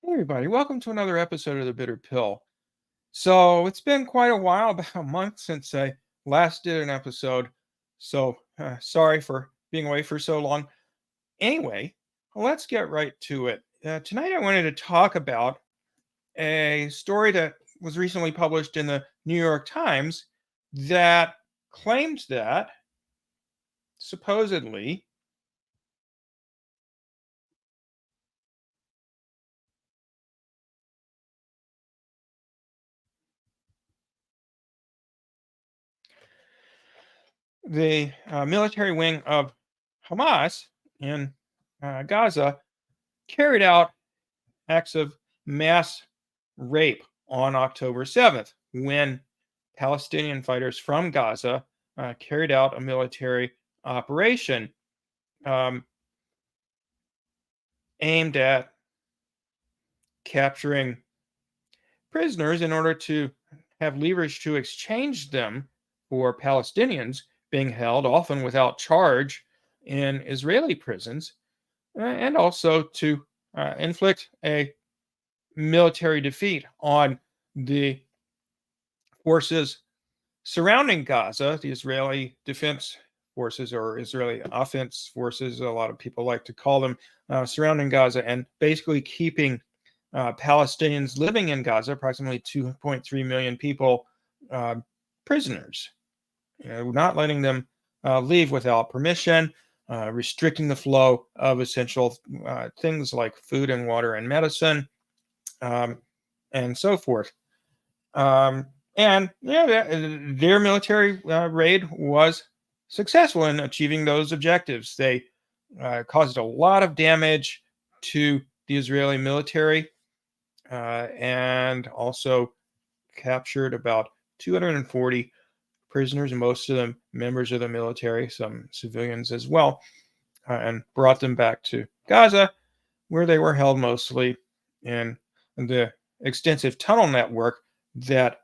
Hey everybody, welcome to another episode of The Bitter Pill. So it's been quite a while, about a month since I last did an episode. So sorry for being away for so long. Anyway, let's get right to it. Tonight I wanted to talk about a story that was recently published in the New York Times that claimed that supposedly the military wing of Hamas in Gaza carried out acts of mass rape on October 7th when Palestinian fighters from Gaza carried out a military operation um, aimed at capturing prisoners in order to have leverage to exchange them for Palestinians being held, often without charge, in Israeli prisons, and also to inflict a military defeat on the forces surrounding Gaza, the Israeli defense forces or Israeli offense forces, a lot of people like to call them, surrounding Gaza and basically keeping Palestinians living in Gaza, approximately 2.3 million people, uh, prisoners, not letting them leave without permission, restricting the flow of essential things like food and water and medicine, um, and so forth. Um, and yeah, their military raid was successful in achieving those objectives. They caused a lot of damage to the Israeli military and also captured about 240 prisoners, most of them members of the military, some civilians as well, and brought them back to Gaza, where they were held mostly in the extensive tunnel network that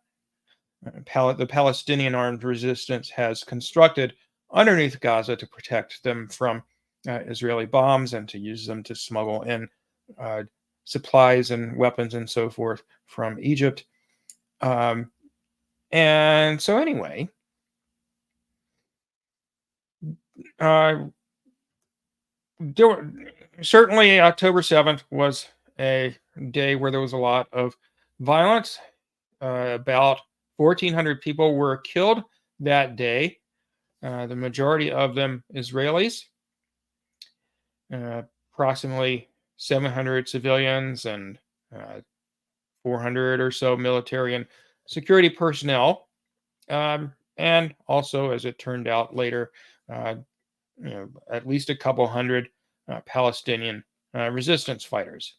the Palestinian armed resistance has constructed underneath Gaza to protect them from Israeli bombs and to use them to smuggle in uh, supplies and weapons and so forth from Egypt. Um, and so, anyway, uh, there were, certainly October 7th was a day where there was a lot of violence. About 1,400 people were killed that day, the majority of them Israelis, uh, approximately 700 civilians and 400 or so military and security personnel. And also, as it turned out later, uh, at least a couple hundred Palestinian resistance fighters.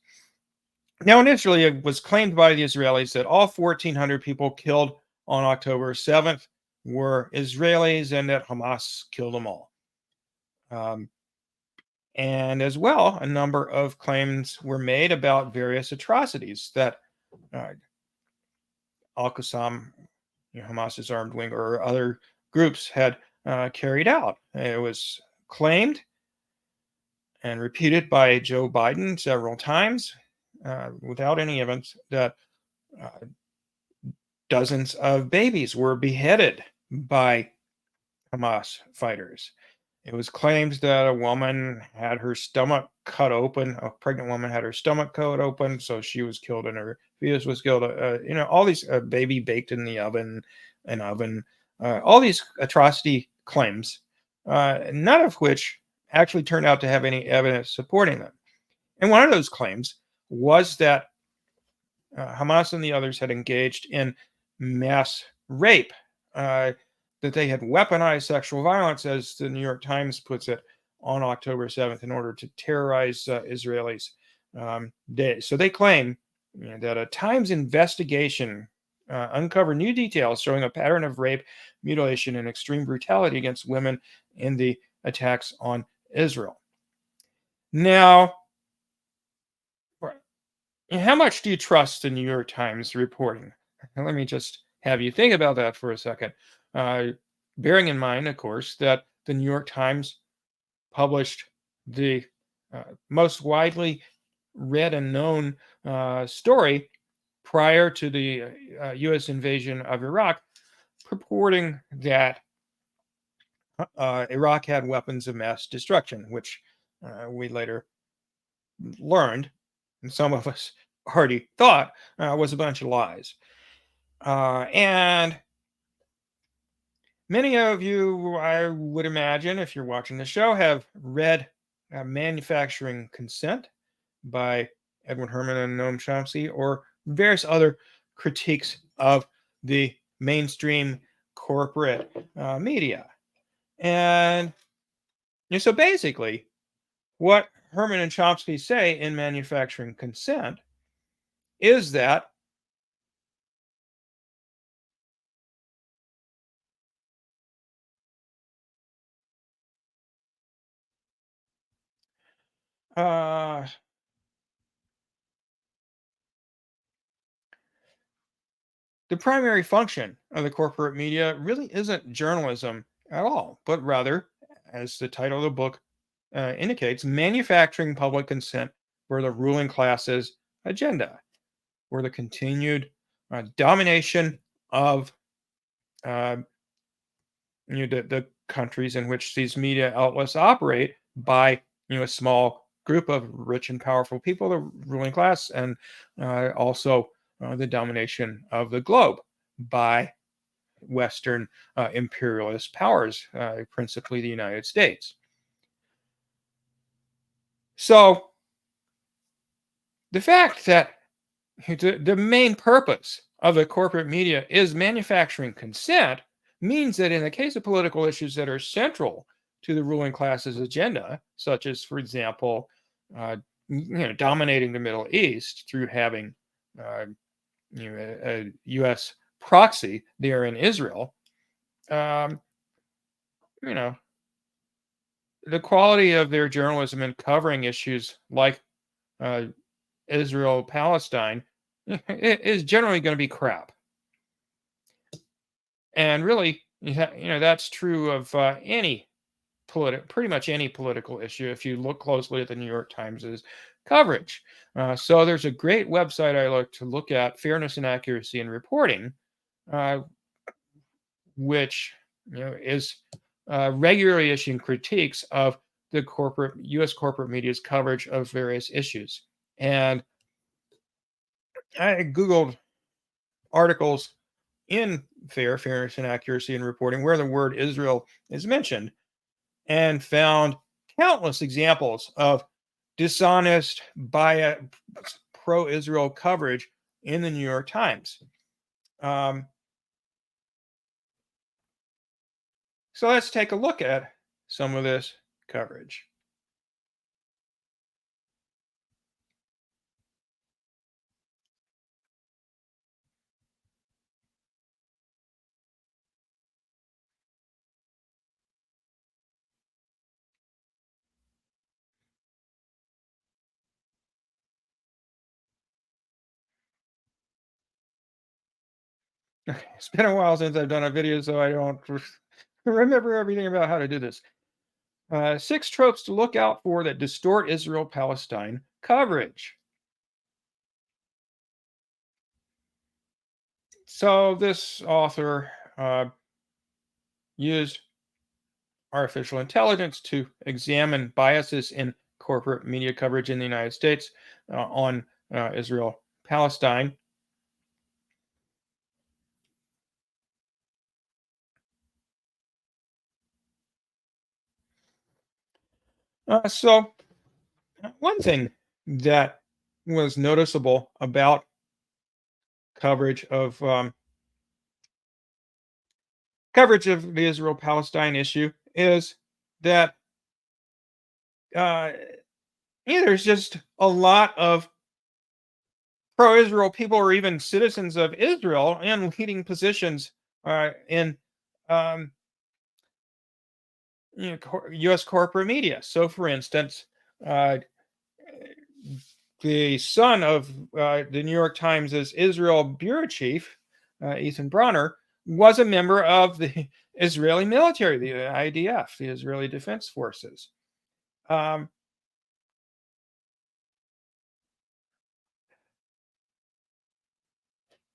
Now, initially, it was claimed by the Israelis that all 1,400 people killed on October 7th were Israelis and that Hamas killed them all. Um, and as well, a number of claims were made about various atrocities that uh, Al Qassam, Hamas's armed wing, or other groups had carried out. It was claimed and repeated by Joe Biden several times without any evidence that uh, dozens of babies were beheaded by Hamas fighters. It was claimed that a woman had her stomach cut open. A pregnant woman had her stomach cut open, so she was killed and her fetus was killed. All these baby baked in the oven, all these atrocity claims, none of which actually turned out to have any evidence supporting them. And one of those claims was that Hamas and the others had engaged in mass rape, that they had weaponized sexual violence, as the New York Times puts it, on October 7th in order to terrorize Israelis. So they claim that a Times investigation uncovered new details showing a pattern of rape, mutilation, and extreme brutality against women in the attacks on Israel. Now, how much do you trust the New York Times reporting? Let me just have you think about that for a second. Uh, Bearing in mind, of course, that the New York Times published the most widely read and known story prior to the U.S. invasion of Iraq, purporting that Iraq had weapons of mass destruction, which we later learned, and some of us already thought was a bunch of lies. And many of you, I would imagine, if you're watching the show, have read Manufacturing Consent by Edwin Herman and Noam Chomsky, or various other critiques of the mainstream corporate media. And so basically, what Herman and Chomsky say in Manufacturing Consent is that uh, the primary function of the corporate media really isn't journalism at all, but rather, as the title of the book indicates, manufacturing public consent for the ruling class's agenda, or the continued domination of uh, the countries in which these media outlets operate by a small group of rich and powerful people, the ruling class, and also the domination of the globe by Western imperialist powers, principally the United States. So the fact that the main purpose of the corporate media is manufacturing consent means that in the case of political issues that are central to the ruling class's agenda, such as, for example, dominating the Middle East through having uh, a U.S. proxy there in Israel, um, you know, the quality of their journalism in covering issues like uh, Israel Palestine is generally going to be crap. And really, that's true of pretty much any political issue if you look closely at the New York Times's coverage. So there's a great website I like to look at, Fairness and Accuracy in Reporting, uh, which is regularly issuing critiques of the U.S. corporate media's coverage of various issues. And I Googled articles in Fairness and Accuracy in Reporting where the word Israel is mentioned, and found countless examples of dishonest, pro-Israel coverage in the New York Times. So let's take a look at some of this coverage. It's been a while since I've done a video, so I don't remember everything about how to do this. 6 tropes to look out for that distort Israel-Palestine coverage. So this author used artificial intelligence to examine biases in corporate media coverage in the United States on Israel-Palestine. So one thing that was noticeable about coverage of the Israel-Palestine issue is that uh, there's just a lot of pro-Israel people, or even citizens of Israel, in leading positions in um, U.S. corporate media. So, for instance, uh, the son of the New York Times' Israel bureau chief, Ethan Bronner, was a member of the Israeli military, the IDF, the Israeli Defense Forces. Um,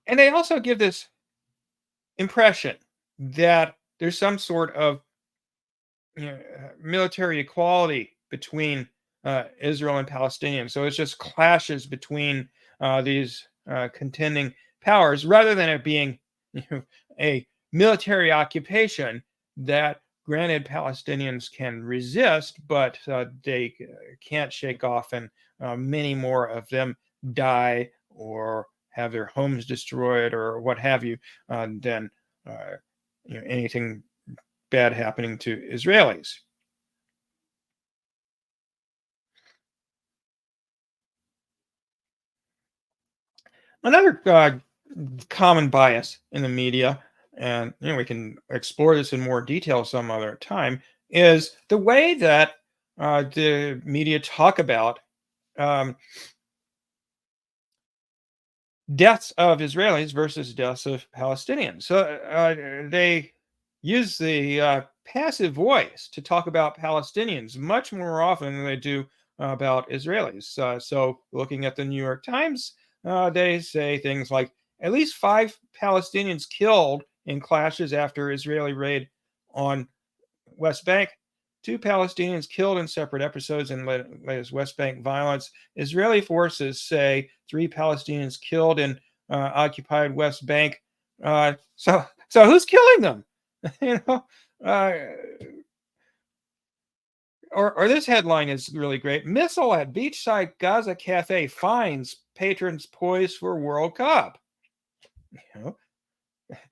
And they also give this impression that there's some sort of military equality between Israel and Palestinians. So it's just clashes between these contending powers rather than it being you know, a military occupation that granted Palestinians can resist, but they can't shake off, and many more of them die or have their homes destroyed or what have you than uh, anything bad happening to Israelis. Another common bias in the media, and we can explore this in more detail some other time, is the way that the media talk about um, deaths of Israelis versus deaths of Palestinians. So they use the passive voice to talk about Palestinians much more often than they do about Israelis. So looking at the New York Times, they say things like at least 5 Palestinians killed in clashes after Israeli raid on West Bank. 2 Palestinians killed in separate episodes in latest West Bank violence. Israeli forces say 3 Palestinians killed in occupied West Bank. So who's killing them? you know, uh, or this headline is really great. Missile at beachside Gaza cafe finds patrons poised for World Cup. You know,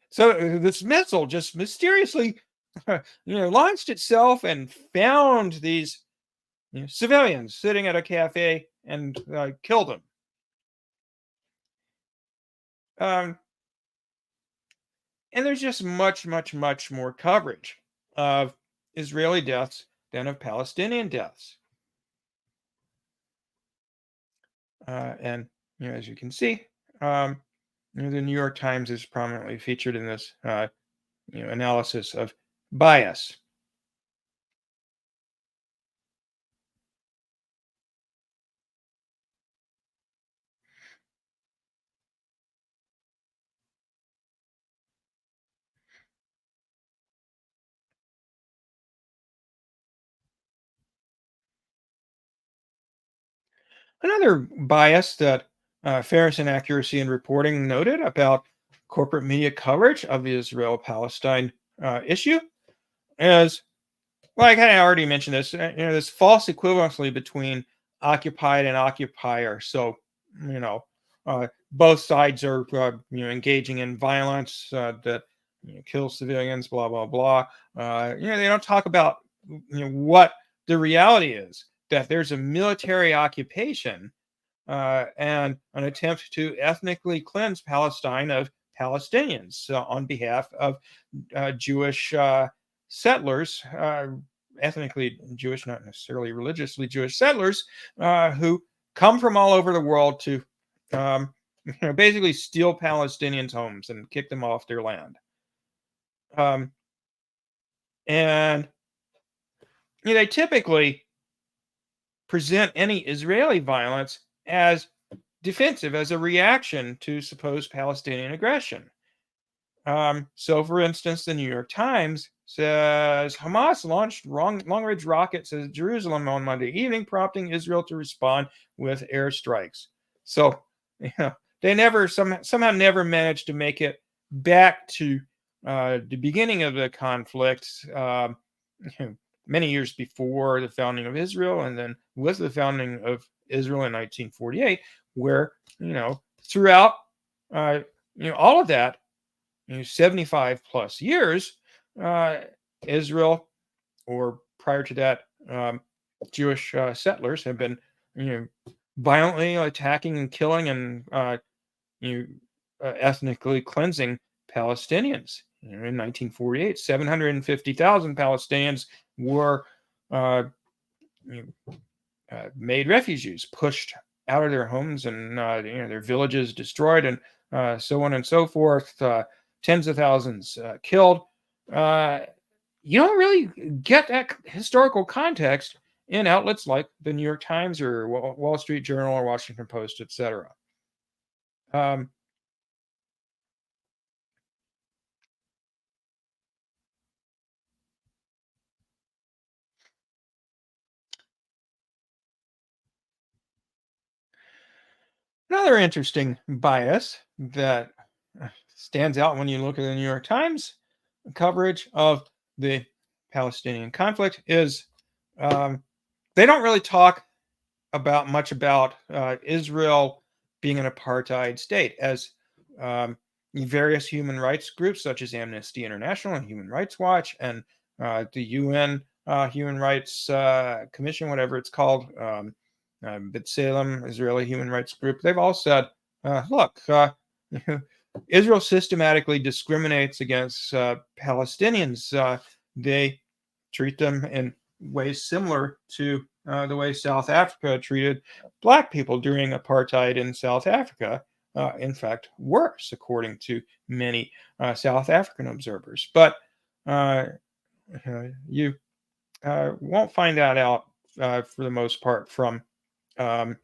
so this missile just mysteriously, launched itself and found these civilians sitting at a cafe and killed them. Um, and there's just much, much, much more coverage of Israeli deaths than of Palestinian deaths. And as you can see, um, the New York Times is prominently featured in this analysis of bias. Another bias that fairness and accuracy in reporting noted about corporate media coverage of the Israel-Palestine issue is, like I already mentioned this, this false equivalency between occupied and occupier. So, both sides are, engaging in violence that kills civilians, blah blah blah. They don't talk about what the reality is, that there's a military occupation and an attempt to ethnically cleanse Palestine of Palestinians on behalf of Jewish settlers, ethnically Jewish, not necessarily religiously Jewish settlers, who come from all over the world to um, basically steal Palestinians' homes and kick them off their land. Um, and they typically present any Israeli violence as defensive, as a reaction to supposed Palestinian aggression. So, for instance, the New York Times says Hamas launched long-range rockets at Jerusalem on Monday evening, prompting Israel to respond with airstrikes. So, they somehow never managed to make it back to the beginning of the conflict, many years before the founding of Israel, and then with the founding of Israel in 1948, where throughout all of that 75 plus years, uh, Israel, or prior to that, Jewish settlers have been, violently attacking and killing and you ethnically cleansing Palestinians. In 1948, 750,000 Palestinians were uh, made refugees, pushed out of their homes, and their villages destroyed, and so on and so forth. Tens of thousands killed. Uh, you don't really get that historical context in outlets like the New York Times or Wall Street Journal or Washington Post, etc. Another interesting bias that stands out when you look at the New York Times coverage of the Palestinian conflict is um, they don't really talk much about Israel being an apartheid state, as um, various human rights groups such as Amnesty International and Human Rights Watch and the UN Human Rights Commission, whatever it's called, B'Tselem, Israeli Human Rights Group, they've all said, look, Israel systematically discriminates against Palestinians. They treat them in ways similar to the way South Africa treated Black people during apartheid in South Africa. In fact, worse, according to many South African observers. But uh, you won't find that out for the most part from um,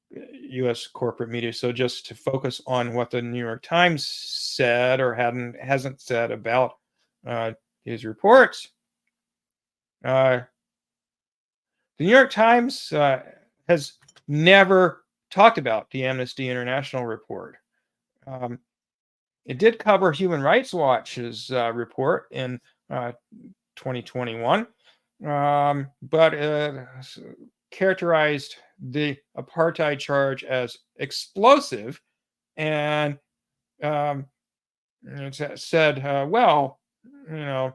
U.S. corporate media. So just to focus on what the New York Times said or hasn't said about these reports. Uh, the New York Times has never talked about the Amnesty International report. Um, it did cover Human Rights Watch's report in 2021, but characterized the apartheid charge as explosive and it said, well, you know,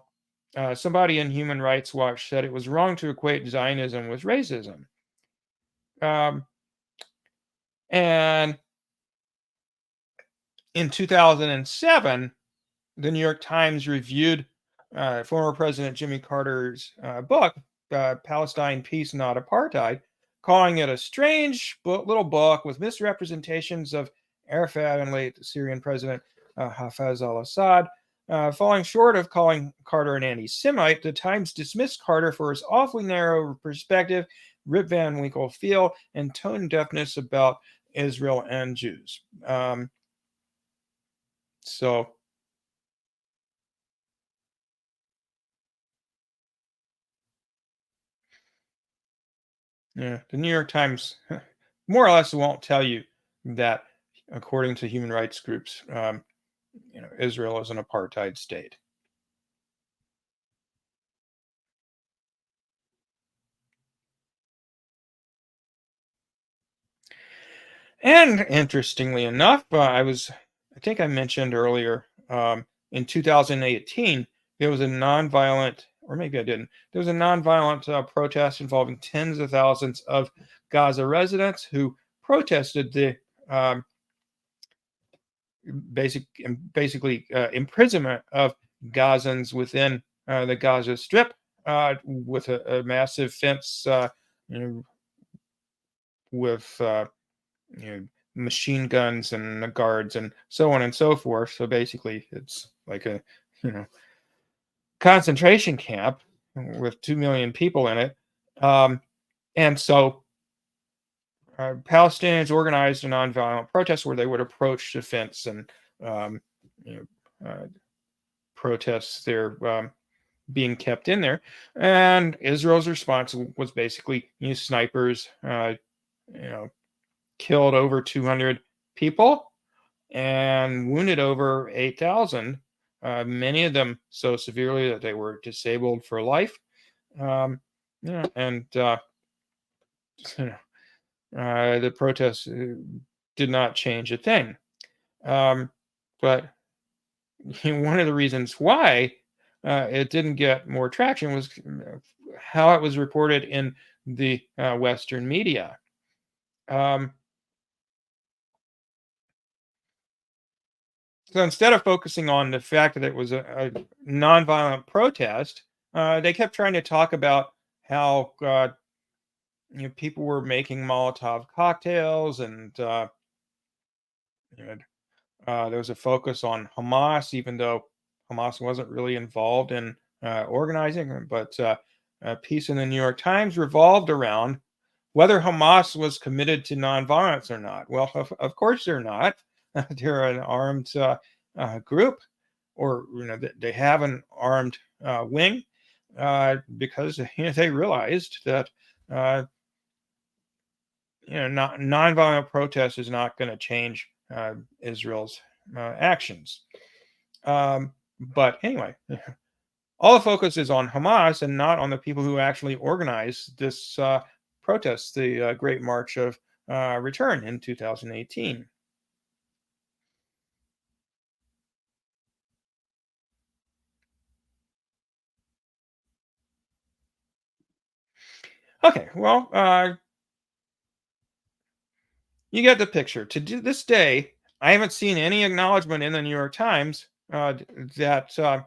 somebody in Human Rights Watch said it was wrong to equate Zionism with racism. Um, and in 2007, the New York Times reviewed former President Jimmy Carter's book, Palestine, Peace, Not Apartheid, calling it a strange little book with misrepresentations of Arafat and late Syrian President Hafez al Assad. Falling short of calling Carter an anti Semite, the Times dismissed Carter for his awfully narrow perspective, Rip Van Winkle feel, and tone deafness about Israel and Jews. So, yeah, the New York Times more or less won't tell you that, according to human rights groups, Israel is an apartheid state. And interestingly enough, I think I mentioned earlier, in 2018, there was a nonviolent, or maybe I didn't, there was a nonviolent protest involving tens of thousands of Gaza residents who protested the um, basically imprisonment of Gazans within the Gaza Strip with a massive fence you know, with you know, machine guns and guards and so on and so forth. So basically, it's like a you know concentration camp with 2 million people in it, and so Palestinians organized a nonviolent protest where they would approach the fence and um, you protest their being kept in there. And Israel's response was basically snipers, you know, killed over 200 people and wounded over 8,000. Many of them so severely that they were disabled for life. And the protests did not change a thing. But one of the reasons why it didn't get more traction was how it was reported in the Western media. Um, so instead of focusing on the fact that it was a nonviolent protest, they kept trying to talk about how people were making Molotov cocktails and you know, there was a focus on Hamas, even though Hamas wasn't really involved in organizing. But a piece in the New York Times revolved around whether Hamas was committed to nonviolence or not. Well, of course they're not. They're an armed group, or they have an armed wing because they realized that uh, nonviolent protest is not going to change Israel's actions. But anyway, all the focus is on Hamas and not on the people who actually organized this protest, the Great March of Return in 2018. Okay, well, you get the picture. This day, I haven't seen any acknowledgement in the New York Times that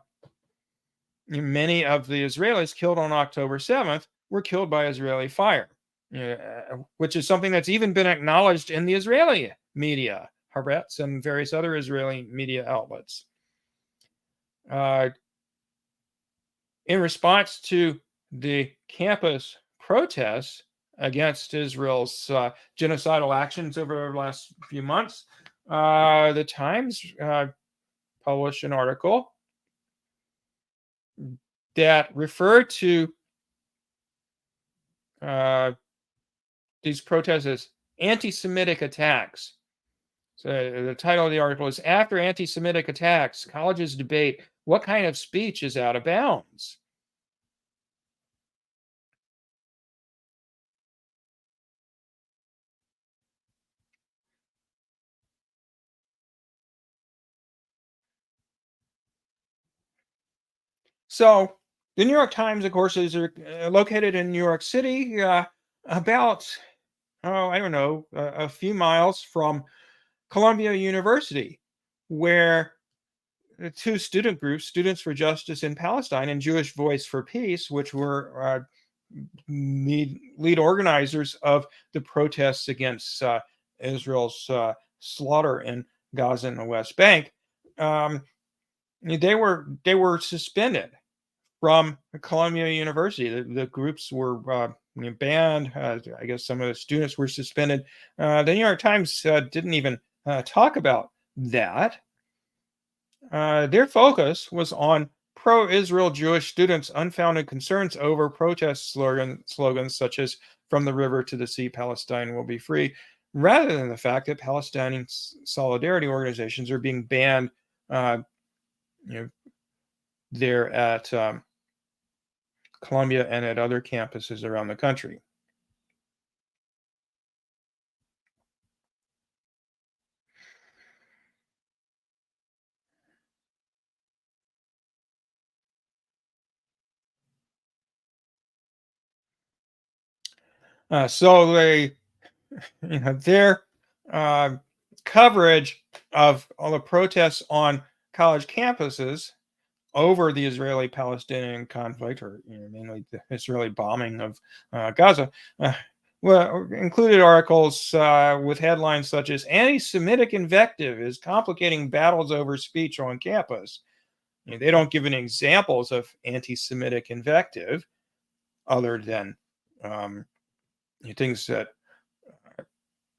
many of the Israelis killed on October 7th were killed by Israeli fire, which is something that's even been acknowledged in the Israeli media, Haaretz and various other Israeli media outlets. Uh, in response to the campus protests against Israel's genocidal actions over the last few months, the Times published an article that referred to uh, these protests as anti-Semitic attacks. So the title of the article is "After Anti-Semitic Attacks, Colleges Debate What Kind of Speech is Out of Bounds." So the New York Times, of course, is located in New York City, about, oh, I don't know, a few miles from Columbia University, where the two student groups, Students for Justice in Palestine and Jewish Voice for Peace, which were lead organizers of the protests against Israel's slaughter in Gaza and the West Bank, um, they were suspended from Columbia University. The groups were banned. I guess some of the students were suspended. The New York Times didn't even talk about that. Their focus was on pro-Israel Jewish students' unfounded concerns over protest slogans such as "From the river to the sea, Palestine will be free," rather than the fact that Palestinian solidarity organizations are being banned you know, there at Columbia and at other campuses around the country. So their uh, coverage of all the protests on college campuses over the Israeli-Palestinian conflict, or mainly the Israeli bombing of Gaza, well, included articles with headlines such as "Anti-Semitic invective is complicating battles over speech on campus." They don't give any examples of anti-Semitic invective other than um, things that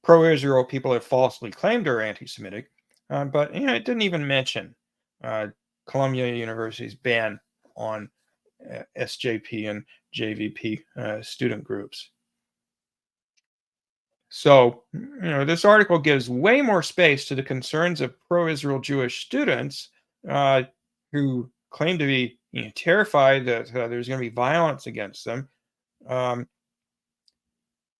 pro-Israel people have falsely claimed are anti-Semitic. But it didn't even mention uh, Columbia University's ban on SJP and JVP student groups. So, this article gives way more space to the concerns of pro-Israel Jewish students uh, who claim to be terrified that there's going to be violence against them. Um,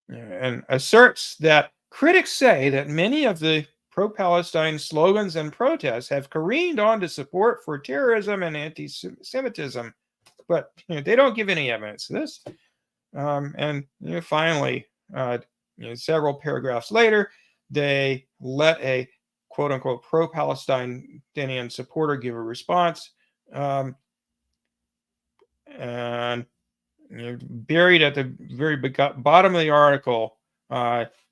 and asserts that critics say that many of the pro-Palestine slogans and protests have careened on to support for terrorism and anti-Semitism, but they don't give any evidence of this. And finally, several paragraphs later, they let a "quote unquote" pro-Palestinian supporter give a response, um, and buried at the very bottom of the article,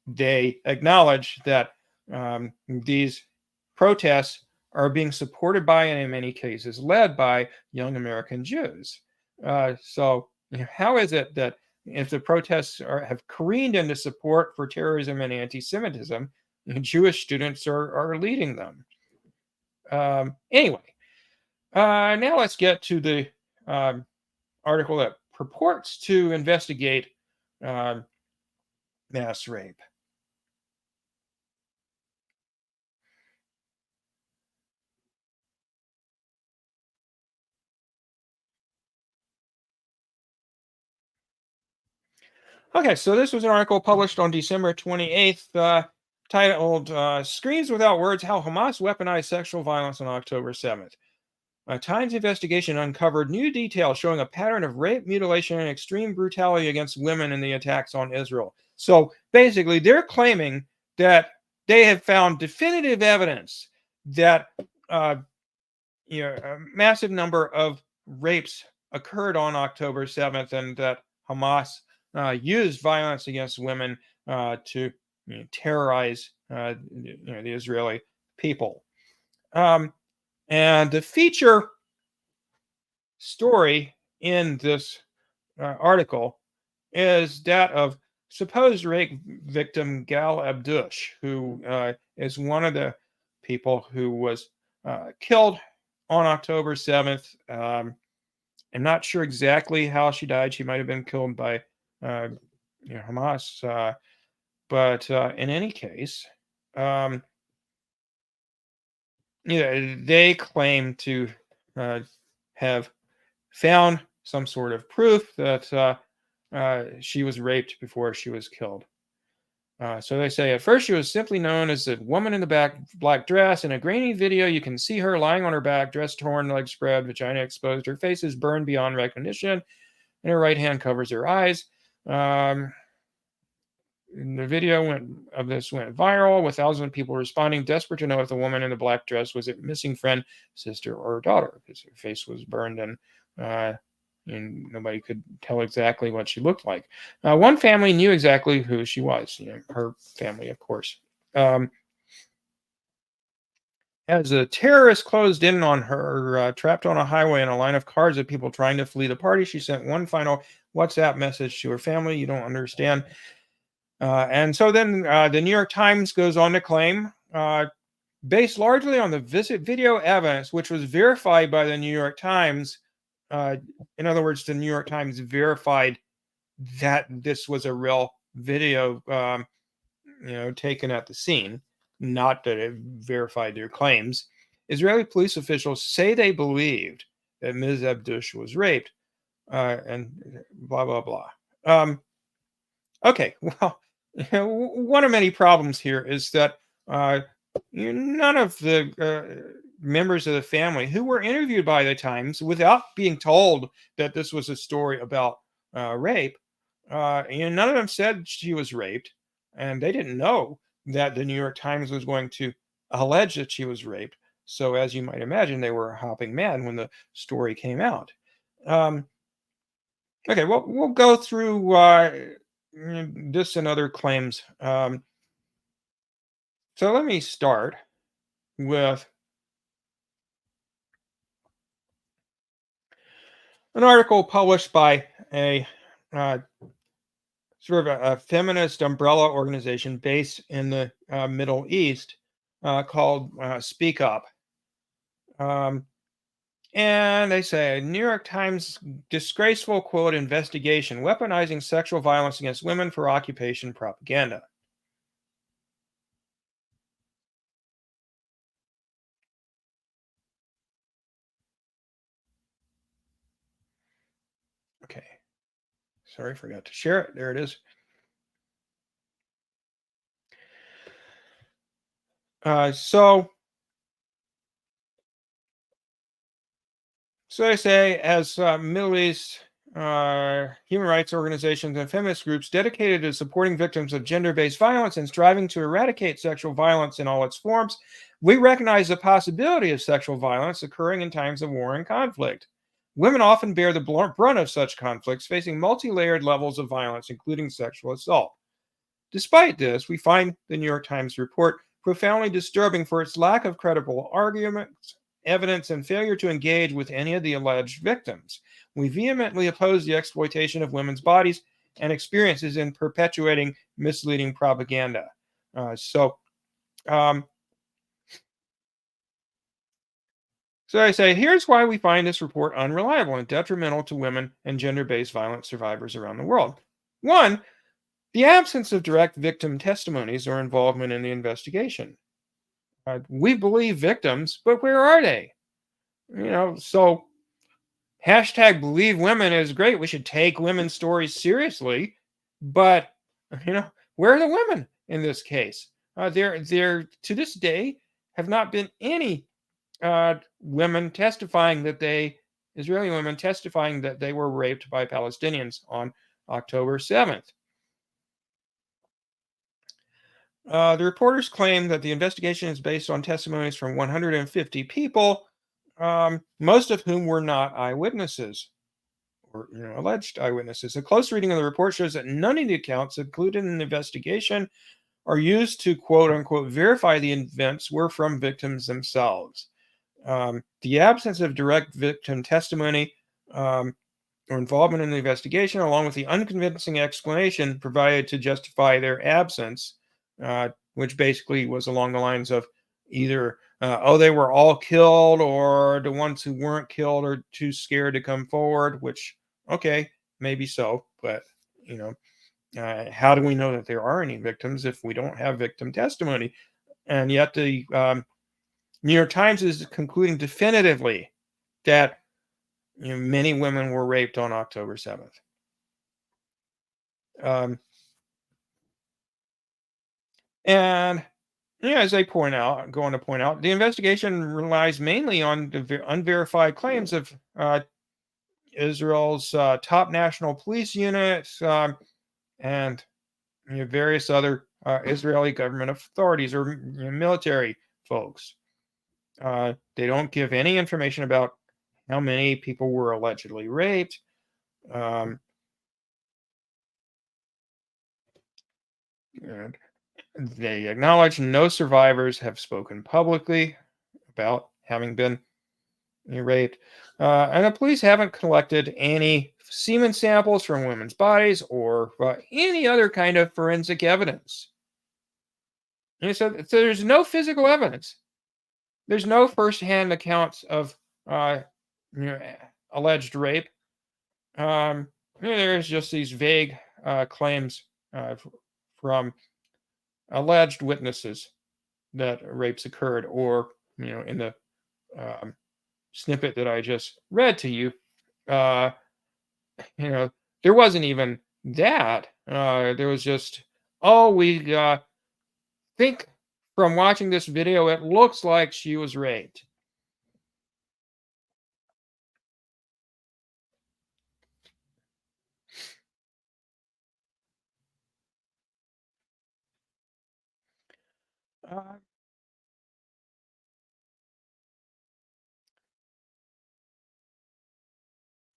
they acknowledge that these protests are being supported by, and in many cases led by, young American Jews. So, how is it that if the protests have careened into support for terrorism and anti-Semitism, Jewish students are leading them? Anyway, now let's get to the um, article that purports to investigate uh, mass rape. Okay, so this was an article published on December 28th, titled Screams Without Words: How Hamas Weaponized Sexual Violence on October 7th. A Times investigation uncovered new details showing a pattern of rape, mutilation, and extreme brutality against women in the attacks on Israel. So basically, they're claiming that they have found definitive evidence that uh, a massive number of rapes occurred on October 7th, and that Hamas used violence against women to terrorize the Israeli people. And the feature story in this article is that of supposed rape victim Gal Abdush, who is one of the people who was killed on October 7th. I'm not sure exactly how she died. She might have been killed by uh, Hamas. But in any case, um, they claim to have found some sort of proof that she was raped before she was killed. So they say at first she was simply known as the woman in the black dress. In a grainy video, you can see her lying on her back, dress torn, legs spread, vagina exposed. Her face is burned beyond recognition, and her right hand covers her eyes. The video of this went viral, with thousands of people responding, desperate to know if the woman in the black dress was a missing friend, sister, or daughter, because her face was burned and nobody could tell exactly what she looked like. One family knew exactly who she was, her family, of course. As the terrorists closed in on her, trapped on a highway in a line of cars of people trying to flee the party, she sent one final WhatsApp message to her family: "You don't understand." And so then the New York Times goes on to claim, based largely on the video evidence, which was verified by the New York Times. In other words, the New York Times verified that this was a real video, taken at the scene, not that it verified their claims. Israeli police officials say they believed that Ms. Abdush was raped, and blah, blah, blah. Okay, well, one of many problems here is that none of the members of the family who were interviewed by the Times, without being told that this was a story about rape, none of them said she was raped, and they didn't know that the New York Times was going to allege that she was raped. So, as you might imagine, they were hopping mad when the story came out. Okay, well, we'll go through this and other claims. So let me start with an article published by a sort of a feminist umbrella organization based in the Middle East called Speak Up. And they say New York Times disgraceful quote investigation weaponizing sexual violence against women for occupation propaganda. Okay. Sorry, forgot to share it. There it is. So they say, as Middle East human rights organizations and feminist groups dedicated to supporting victims of gender-based violence and striving to eradicate sexual violence in all its forms, we recognize the possibility of sexual violence occurring in times of war and conflict. Women often bear the brunt of such conflicts, facing multi-layered levels of violence, including sexual assault. Despite this, we find the New York Times report profoundly disturbing for its lack of credible arguments, evidence, and failure to engage with any of the alleged victims. We vehemently oppose the exploitation of women's bodies and experiences in perpetuating misleading propaganda. So I say, here's why we find this report unreliable and detrimental to women and gender-based violence survivors around the world. One, the absence of direct victim testimonies or involvement in the investigation. We believe victims, but where are they? So hashtag believe women is great. We should take women's stories seriously, But where are the women in this case? There to this day have not been any women testifying that Israeli women testifying that they were raped by Palestinians on October 7th. The reporters claim that the investigation is based on testimonies from 150 people, most of whom were not eyewitnesses or alleged eyewitnesses. A close reading of the report shows that none of the accounts included in the investigation are used to quote unquote verify the events were from victims themselves. The absence of direct victim testimony or involvement in the investigation, along with the unconvincing explanation provided to justify their absence, which basically was along the lines of either, oh, they were all killed, or the ones who weren't killed are too scared to come forward, which, okay, maybe so, but, how do we know that there are any victims if we don't have victim testimony? And yet the New York Times is concluding definitively that many women were raped on October 7th. And as they go on to point out, the investigation relies mainly on the unverified claims of Israel's top national police units and various other Israeli government authorities or military folks. They don't give any information about how many people were allegedly raped. And they acknowledge no survivors have spoken publicly about having been raped. And the police haven't collected any semen samples from women's bodies or any other kind of forensic evidence. So there's no physical evidence. There's no firsthand accounts of alleged rape. There's just these vague claims from alleged witnesses that rapes occurred, or in the snippet that I just read to you, there wasn't even that. There was just, oh, we think from watching this video, it looks like she was raped.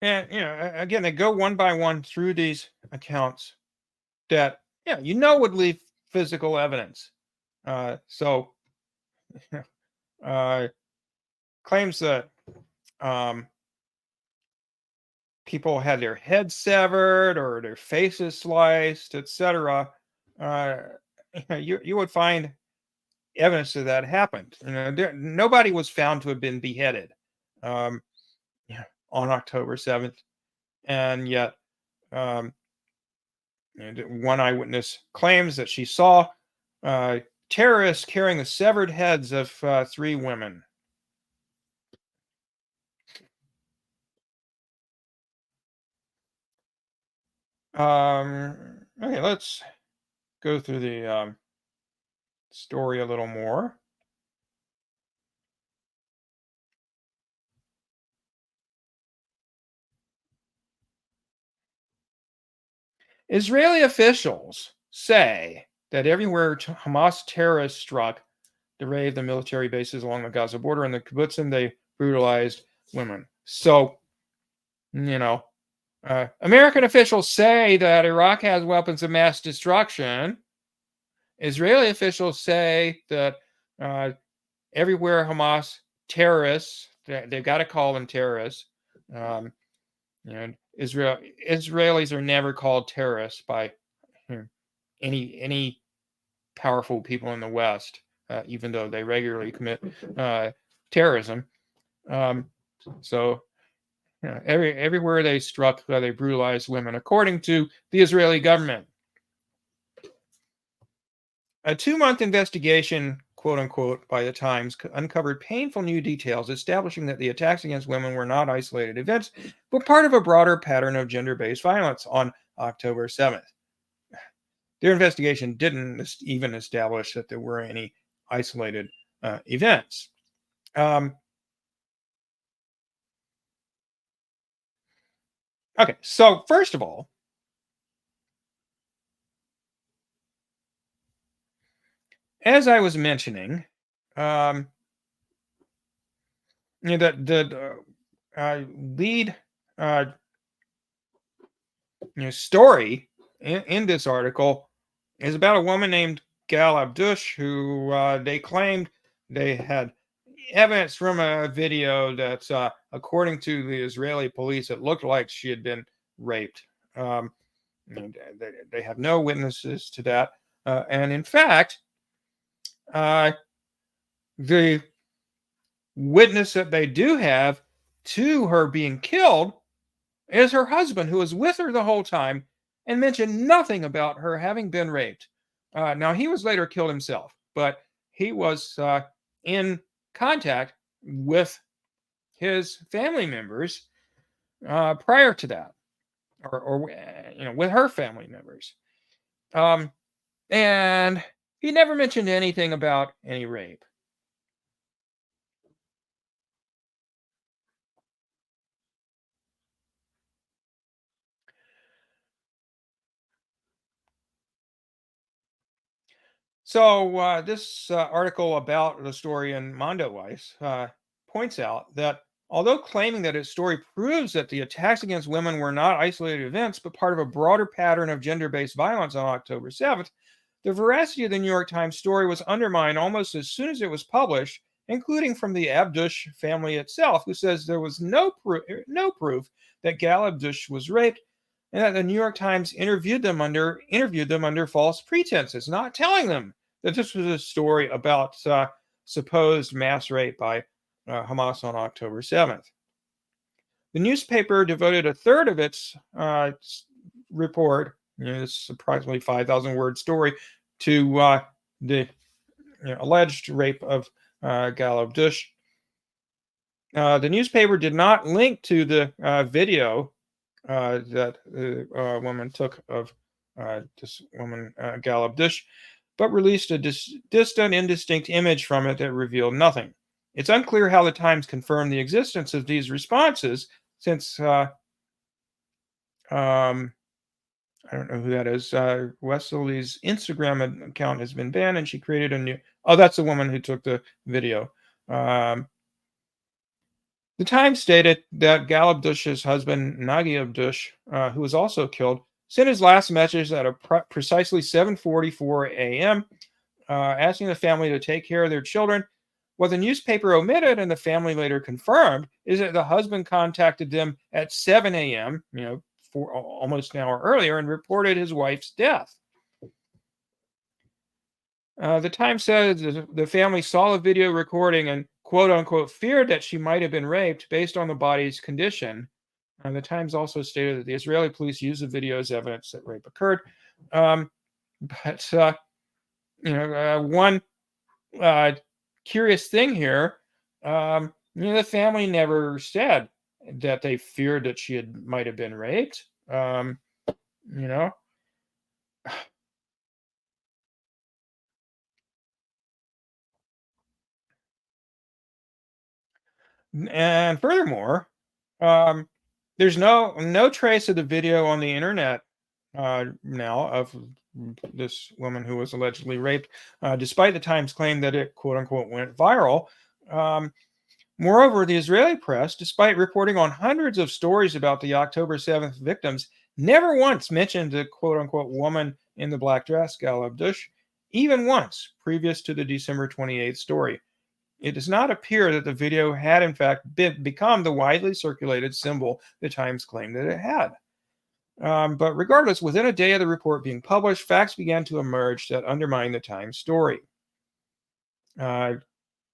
And again, they go one by one through these accounts that would leave physical evidence. So claims that people had their heads severed or their faces sliced, etc. You would find evidence that happened. Nobody was found to have been beheaded on October 7th, and yet one eyewitness claims that she saw terrorists carrying the severed heads of 3 women. Okay, let's go through the story a little more. Israeli officials say that everywhere Hamas terrorists struck, they raided the military bases along the Gaza border and the kibbutzim, they brutalized women. So, American officials say that Iraq has weapons of mass destruction. Israeli officials say that everywhere Hamas terrorists, they've got to call them terrorists. Israelis are never called terrorists by any powerful people in the West, even though they regularly commit terrorism. So everywhere they struck, they brutalized women, according to the Israeli government. A 2-month investigation, quote unquote, by the Times uncovered painful new details establishing that the attacks against women were not isolated events, but part of a broader pattern of gender-based violence on October 7th. their investigation didn't even establish that there were any isolated events. Um, okay, so first of all, as I was mentioning, um, the lead uh, story in this article is about a woman named Gal Abdush, who they claimed they had evidence from a video that, according to the Israeli police, it looked like she had been raped. Um, and they have no witnesses to that. And in fact, uh, the witness that they do have to her being killed is her husband, who was with her the whole time and mentioned nothing about her having been raped. Now, he was later killed himself, but he was in contact with his family members prior to that, or with her family members. Um, and he never mentioned anything about any rape. So this article about the story in Mondoweiss points out that although claiming that its story proves that the attacks against women were not isolated events, but part of a broader pattern of gender-based violence on October 7th, the veracity of the New York Times story was undermined almost as soon as it was published, including from the Abdush family itself, who says there was no proof that Gal Abdush was raped, and that the New York Times interviewed them under false pretenses, not telling them that this was a story about supposed mass rape by Hamas on October 7th. The newspaper devoted a third of its report, this approximately 5,000 word story, to the alleged rape of Gal Abdush. The newspaper did not link to the video that the woman took of this woman, Gal Abdush, but released a distant, indistinct image from it that revealed nothing. It's unclear how the Times confirmed the existence of these responses, since I don't know who that is. Wesley's Instagram account has been banned, and she created a new. Oh, that's the woman who took the video. Um, the Times stated that Gal Abdush's husband, Nagi Abdush, who was also killed, sent his last message at precisely 7:44 a.m., asking the family to take care of their children. What the newspaper omitted and the family later confirmed is that the husband contacted them at 7 a.m., for almost an hour earlier, and reported his wife's death. The Times said the family saw the video recording and, quote unquote, feared that she might have been raped based on the body's condition. The Times also stated that the Israeli police used the video as evidence that rape occurred. But one curious thing here, the family never said that they feared that she might have been raped. You know, and furthermore, um, there's no trace of the video on the internet now of this woman who was allegedly raped, despite the Times claim that it, quote unquote, went viral. Um, Moreover, the Israeli press, despite reporting on hundreds of stories about the October 7th victims, never once mentioned the, quote unquote, woman in the black dress, Gal Abdush, even once previous to the December 28th story. It does not appear that the video had, in fact, become the widely circulated symbol the Times claimed that it had. But regardless, within a day of the report being published, facts began to emerge that undermine the Times story.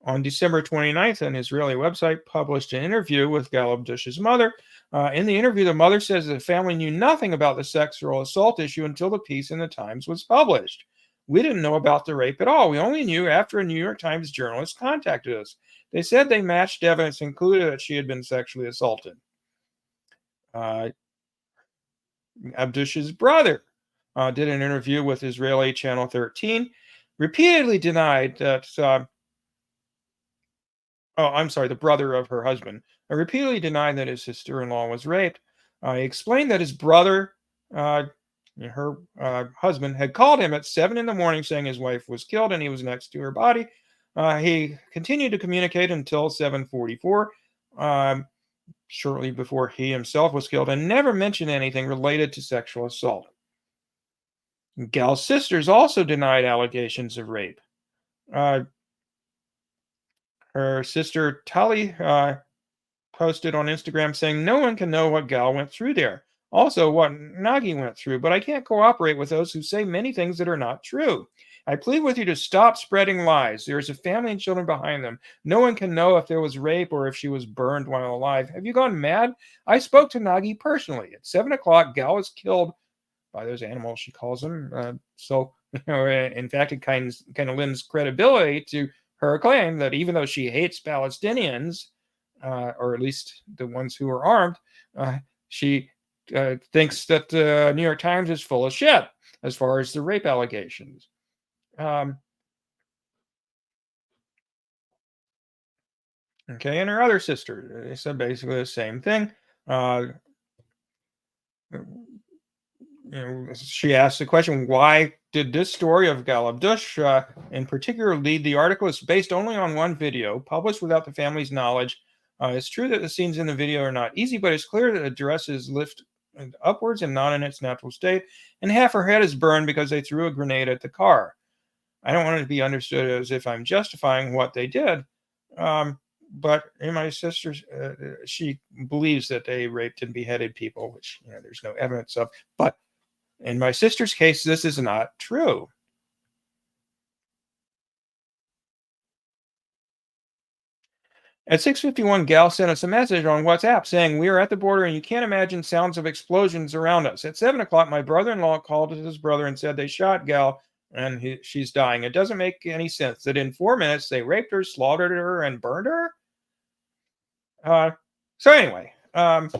On December 29th, an Israeli website published an interview with Gal Abdush's mother. In the interview, the mother says the family knew nothing about the sexual assault issue until the piece in the Times was published. We didn't know about the rape at all. We only knew after a New York Times journalist contacted us. They said they matched evidence, included that she had been sexually assaulted. Uh, Abdush's brother did an interview with Israeli Channel 13, repeatedly denied that. Oh, I'm sorry, the brother of her husband, repeatedly denied that his sister-in-law was raped. He explained that his brother, uh, her husband, had called him at 7 in the morning saying his wife was killed and he was next to her body. He continued to communicate until 7:44, um, shortly before he himself was killed, and never mentioned anything related to sexual assault. Gal's sisters also denied allegations of rape. Uh, her sister Tali posted on Instagram saying, "No one can know what Gal went through there. Also, what Nagi went through, but I can't cooperate with those who say many things that are not true. I plead with you to stop spreading lies. There is a family and children behind them. No one can know if there was rape or if she was burned while alive. Have you gone mad? I spoke to Nagi personally. At 7 o'clock, Gal was killed by those animals, she calls them. In fact, it kind of lends credibility to her claim that even though she hates Palestinians, or at least the ones who are armed, she thinks that the New York Times is full of shit as far as the rape allegations. Um, okay, and her other sister, they said basically the same thing. Uh, she asked the question, why did this story of Galabdush in particular lead the article? It's based only on one video, published without the family's knowledge. It's true that the scenes in the video are not easy, but it's clear that the dress is lifted upwards and not in its natural state, and half her head is burned because they threw a grenade at the car. I don't want it to be understood as if I'm justifying what they did, um, but in my sister's, she believes that they raped and beheaded people, which there's no evidence of. But in my sister's case, this is not true. At 6:51, Gal sent us a message on WhatsApp saying, "We are at the border and you can't imagine sounds of explosions around us." At 7 o'clock, my brother in law called his brother and said they shot Gal and she's dying. It doesn't make any sense that in 4 minutes they raped her, slaughtered her, and burned her. Uh, so, anyway, none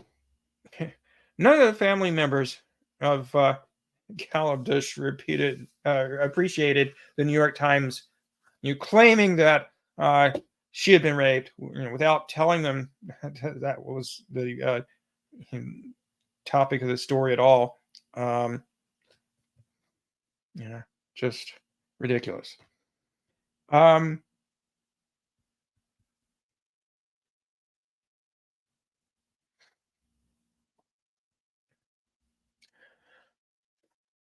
of the family members of Gal Abdush appreciated the New York Times claiming that she had been raped, without telling them that was the topic of the story at all. Um, yeah, just ridiculous. Um,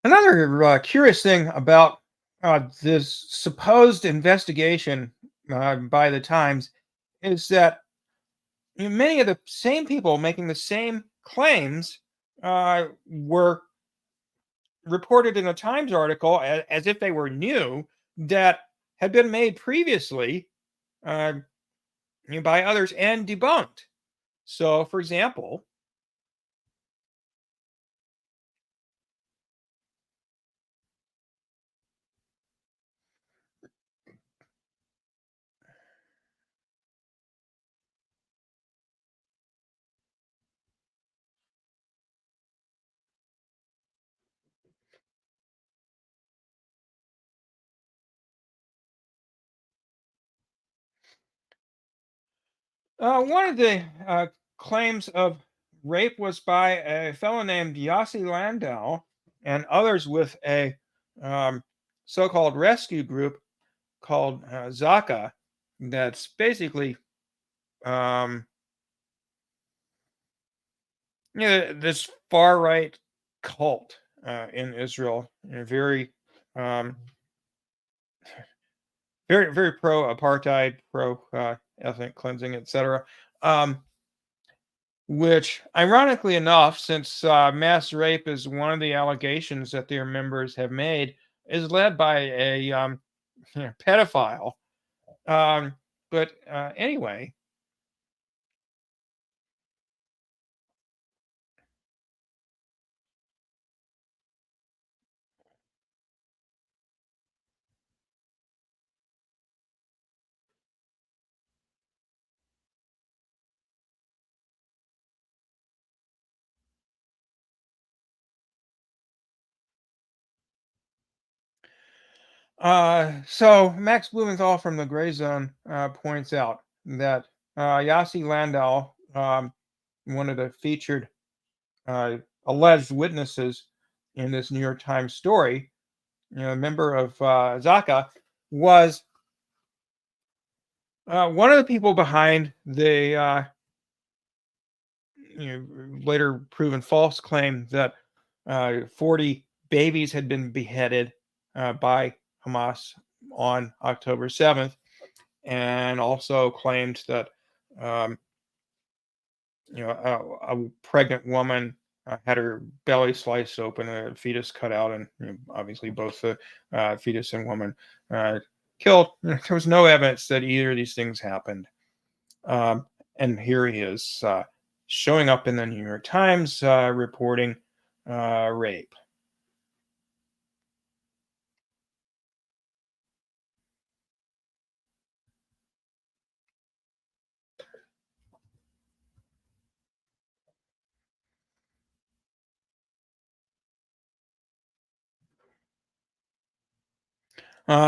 Another curious thing about this supposed investigation by the Times is that many of the same people making the same claims were reported in a Times article as if they were new, that had been made previously uh, by others and debunked. So, for example, one of the claims of rape was by a fellow named Yossi Landau and others with a um, so called rescue group called Zaka, that's basically um, this far right cult in Israel, very, um, very pro apartheid, pro ethnic cleansing, etc. Um, which, ironically enough, since mass rape is one of the allegations that their members have made, is led by a pedophile. Um, but anyway, So Max Blumenthal from the Gray Zone points out that Yossi Landau, one of the featured uh, alleged witnesses in this New York Times story, a member of Zaka, was one of the people behind the later proven false claim that 40 babies had been beheaded by Hamas on October 7th, and also claimed that um, a pregnant woman had her belly sliced open, a fetus cut out, and obviously both the fetus and woman uh, killed. There was no evidence that either of these things happened. Um, and here he is showing up in the New York Times reporting rape.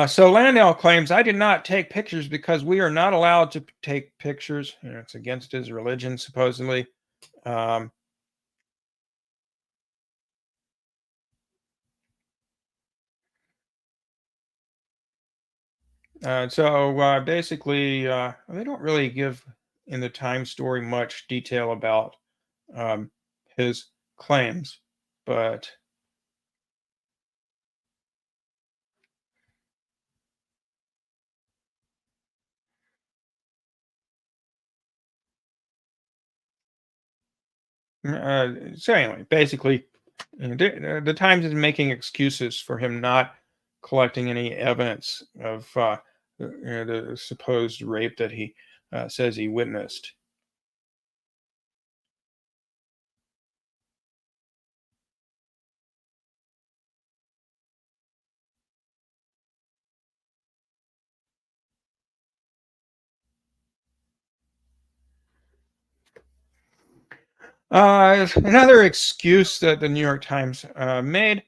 So Landau claims, I did not take pictures because we are not allowed to take pictures. It's against his religion, supposedly. Um, basically, they don't really give in the Time story much detail about um, his claims, but so anyway, basically, the Times is making excuses for him not collecting any evidence of the supposed rape that he says he witnessed. Another excuse that the New York Times made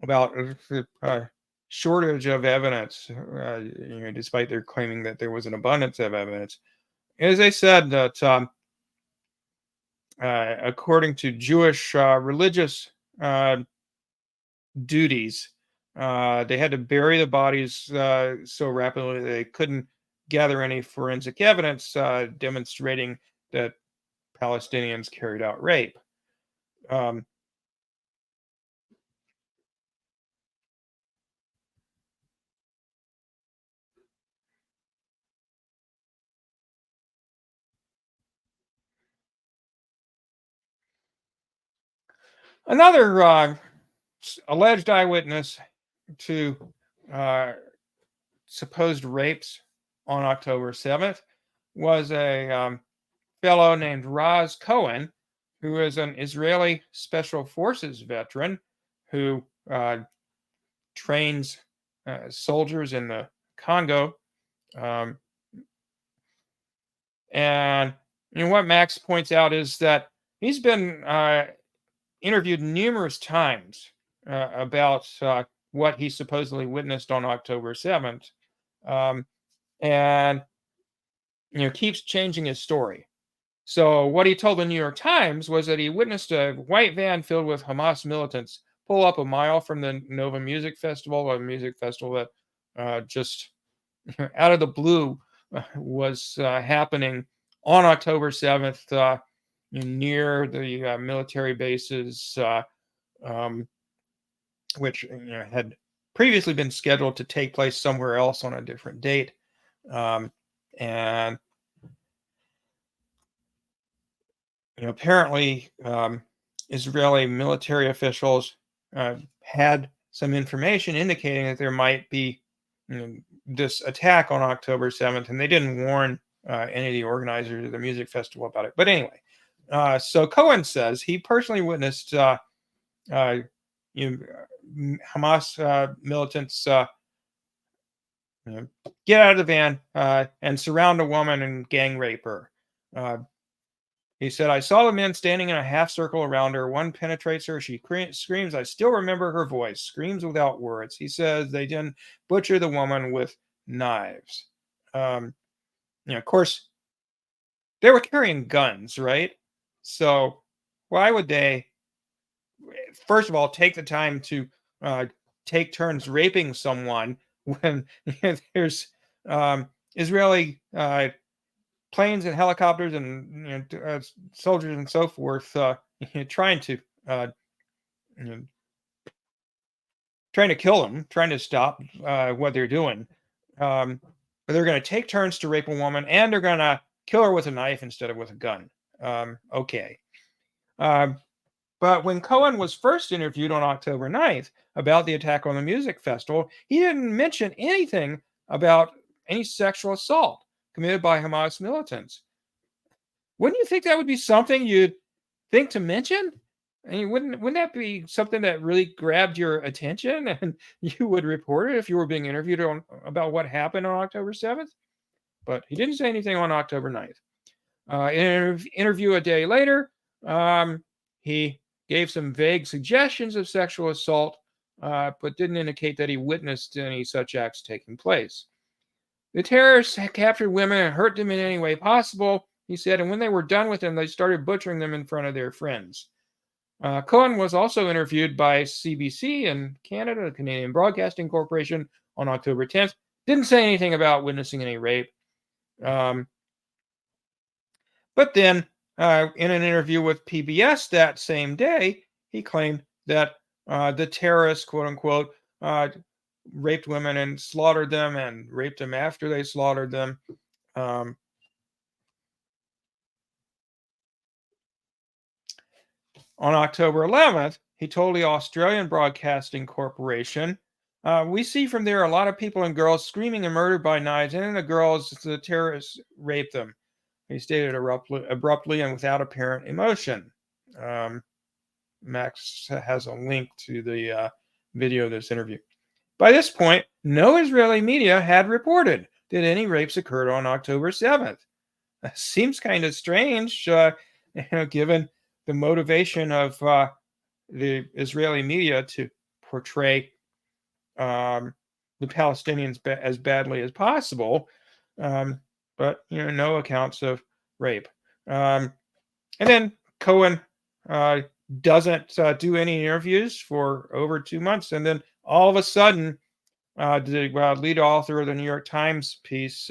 about the shortage of evidence, despite their claiming that there was an abundance of evidence, is they said that according to Jewish religious uh, duties, they had to bury the bodies so rapidly they couldn't gather any forensic evidence demonstrating that Palestinians carried out rape. Um, Another alleged eyewitness to uh, supposed rapes on October 7th was a fellow named Raz Cohen, who is an Israeli Special Forces veteran who trains soldiers in the Congo. Um, and what Max points out is that he's been interviewed numerous times about what he supposedly witnessed on October 7th, um, and keeps changing his story. So what he told the New York Times was that he witnessed a white van filled with Hamas militants pull up a mile from the Nova Music Festival, a music festival that just out of the blue was happening on October 7th near the military bases, um, which had previously been scheduled to take place somewhere else on a different date. And apparently, Israeli military officials had some information indicating that there might be this attack on October 7th, and they didn't warn any of the organizers of the music festival about it. But anyway, so Cohen says he personally witnessed uh, you Hamas militants get out of the van and surround a woman and gang rape her. Uh, He said, I saw the men standing in a half circle around her. One penetrates her. She screams. I still remember her voice, screams without words. He says they then butcher the woman with knives. Um, of course, they were carrying guns, right? So why would they, first of all, take the time to uh, take turns raping someone when there's Israeli planes and helicopters and soldiers and so forth trying to uh, you know, trying to kill them, trying to stop what they're doing. But they're going to take turns to rape a woman, and they're going to kill her with a knife instead of with a gun. Okay. Um, but when Cohen was first interviewed on October 9th about the attack on the music festival, he didn't mention anything about any sexual assault committed by Hamas militants. Wouldn't you think that would be something you'd think to mention? I mean, wouldn't that be something that really grabbed your attention and you would report it if you were being interviewed on about what happened on October 7th? But he didn't say anything on October 9th. In an interview a day later, he gave some vague suggestions of sexual assault, but didn't indicate that he witnessed any such acts taking place. The terrorists had captured women and hurt them in any way possible, he said, and when they were done with them, they started butchering them in front of their friends. Cohen was also interviewed by CBC in Canada, the Canadian Broadcasting Corporation, on October 10th. Didn't say anything about witnessing any rape. But then, in an interview with PBS that same day, he claimed that the terrorists, quote unquote, raped women and slaughtered them and raped them after they slaughtered them. Um, on October 11th, he told the Australian Broadcasting Corporation, we see from there a lot of people and girls screaming and murdered by knives, and then the terrorists raped them. He stated abruptly and without apparent emotion. Um, Max has a link to the video of this interview. By this point, no Israeli media had reported that any rapes occurred on October 7th. Seems kind of strange, given the motivation of the Israeli media to portray the Palestinians as badly as possible, but no accounts of rape. And then Cohen uh, doesn't do any interviews for over 2 months, and then all of a sudden, the lead author of the New York Times piece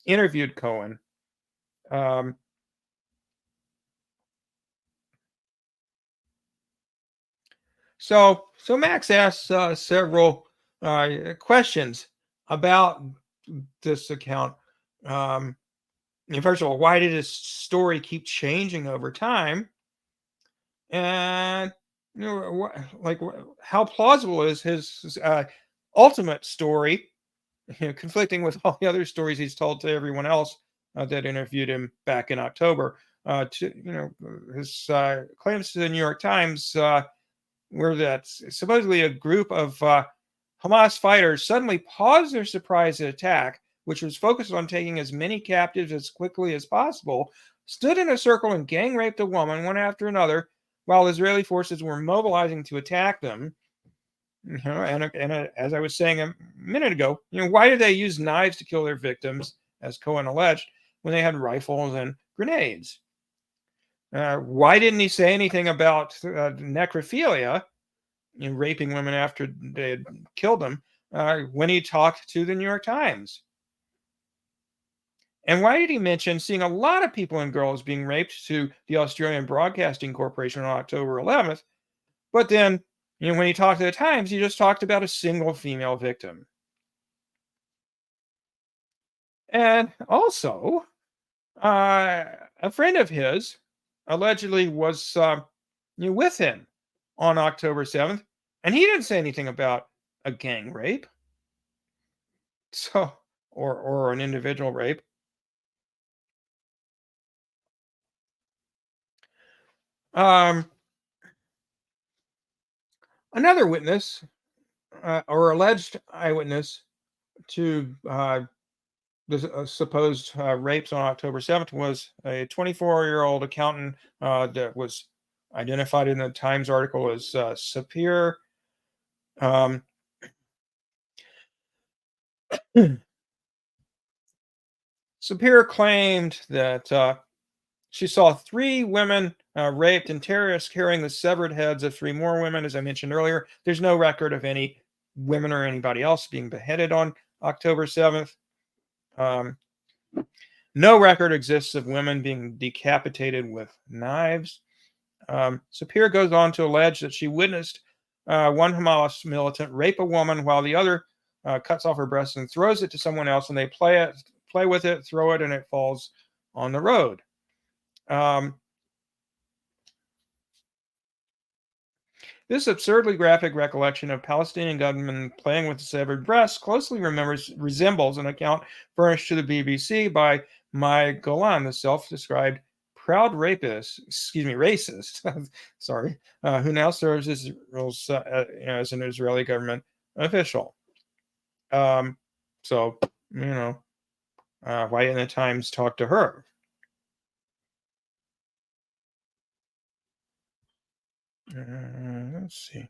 interviewed Cohen. So Max asks several questions about this account. First of all, why did his story keep changing over time? And how plausible is his ultimate story, conflicting with all the other stories he's told to everyone else that interviewed him back in October? His claims to the New York Times were that supposedly a group of Hamas fighters suddenly paused their surprise attack, which was focused on taking as many captives as quickly as possible, stood in a circle and gang raped a woman one after another, while Israeli forces were mobilizing to attack them. As I was saying a minute ago, why did they use knives to kill their victims, as Cohen alleged, when they had rifles and grenades? Why didn't he say anything about necrophilia, raping women after they had killed them, when he talked to the New York Times? And why did he mention seeing a lot of people and girls being raped to the Australian Broadcasting Corporation on October 11th, but then, when he talked to the Times, he just talked about a single female victim? And also, a friend of his allegedly was with him on October 7th, and he didn't say anything about a gang rape, so or an individual rape. Um, Another witness or alleged eyewitness to the supposed rapes on October 7th was a 24-year-old accountant that was identified in the Times article as Sapir. Um, Sapir claimed that she saw three women raped and terrorists carrying the severed heads of three more women. As I mentioned earlier, there's no record of any women or anybody else being beheaded on October 7th. Um, no record exists of women being decapitated with knives. Sapir goes on to allege that she witnessed one Hamas militant rape a woman while the other cuts off her breast and throws it to someone else, and they play with it, throw it, and it falls on the road. Um, This absurdly graphic recollection of Palestinian gunmen playing with severed breasts closely resembles an account furnished to the BBC by Mai Golan, the self-described proud racist, sorry, who now serves as an Israeli government official. Um, so, why didn't the Times talk to her? Let's see.